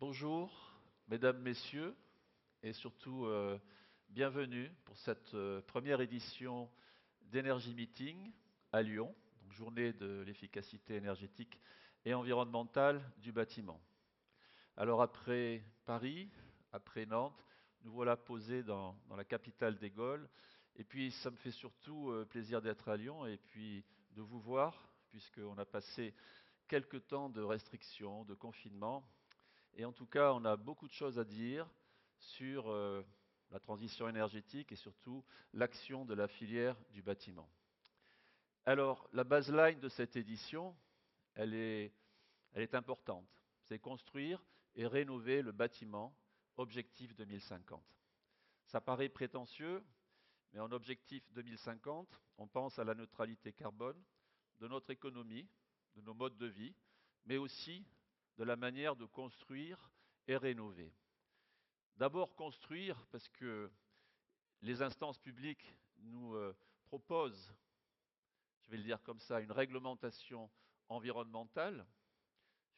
Bonjour, mesdames, messieurs, et surtout bienvenue pour cette première édition d'Energy Meeting à Lyon, donc journée de l'efficacité énergétique et environnementale du bâtiment. Alors après Paris, après Nantes, nous voilà posés dans la capitale des Gaules, et puis ça me fait surtout plaisir d'être à Lyon et puis de vous voir, puisqu'on a passé quelques temps de restrictions, de confinement. Et en tout cas, on a beaucoup de choses à dire sur la transition énergétique et surtout l'action de la filière du bâtiment. Alors, la baseline de cette édition, elle est importante. C'est construire et rénover le bâtiment, objectif 2050. Ça paraît prétentieux, mais en objectif 2050, on pense à la neutralité carbone de notre économie, de nos modes de vie, mais aussi de la manière de construire et rénover. D'abord construire parce que les instances publiques nous proposent, je vais le dire comme ça, une réglementation environnementale.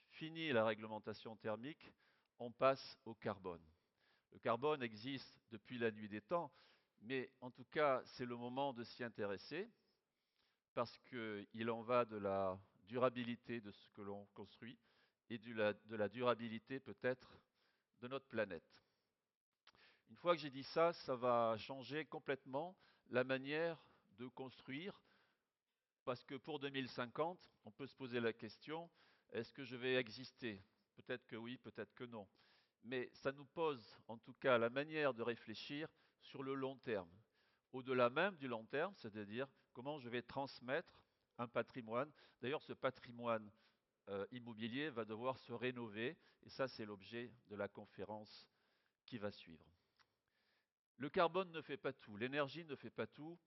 Fini la réglementation thermique, on passe au carbone. Le carbone existe depuis la nuit des temps, mais en tout cas, c'est le moment de s'y intéresser parce qu'il en va de la durabilité de ce que l'on construit et de la durabilité peut-être de notre planète. Une fois que j'ai dit ça, ça va changer complètement la manière de construire, parce que pour 2050, on peut se poser la question, est-ce que je vais exister? Peut-être que oui, peut-être que non. Mais ça nous pose en tout cas la manière de réfléchir sur le long terme. Au-delà même du long terme, c'est-à-dire comment je vais transmettre un patrimoine. D'ailleurs, ce patrimoine immobilier va devoir se rénover, et ça, c'est l'objet de la conférence qui va suivre. Le carbone ne fait pas tout, l'énergie ne fait pas tout.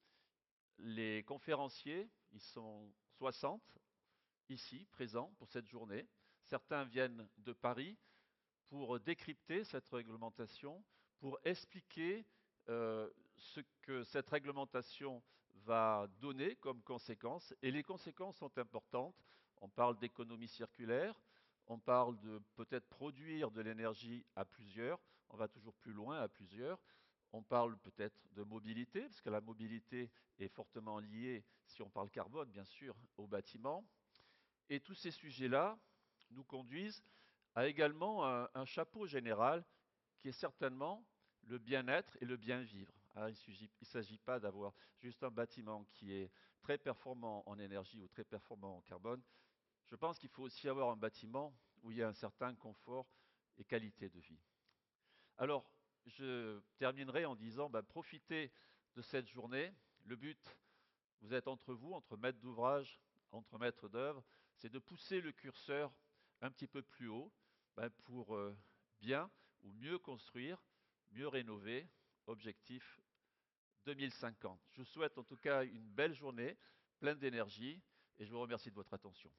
Les conférenciers, ils sont 60 ici, présents pour cette journée. Certains viennent de Paris pour décrypter cette réglementation, pour expliquer ce que cette réglementation va donner comme conséquences. Et les conséquences sont importantes. On parle d'économie circulaire, on parle de peut-être produire de l'énergie à plusieurs, on va toujours plus loin à plusieurs. On parle peut-être de mobilité, parce que la mobilité est fortement liée, si on parle carbone bien sûr, au bâtiment. Et tous ces sujets-là nous conduisent à également un chapeau général qui est certainement le bien-être et le bien-vivre. Alors, il ne s'agit pas d'avoir juste un bâtiment qui est très performant en énergie ou très performant en carbone. Je pense qu'il faut aussi avoir un bâtiment où il y a un certain confort et qualité de vie. Alors, je terminerai en disant, profitez de cette journée. Le but, vous êtes entre vous, entre maîtres d'ouvrage, entre maîtres d'œuvre, c'est de pousser le curseur un petit peu plus haut pour bien ou mieux construire, mieux rénover, objectif 2050. Je vous souhaite en tout cas une belle journée, pleine d'énergie, et je vous remercie de votre attention.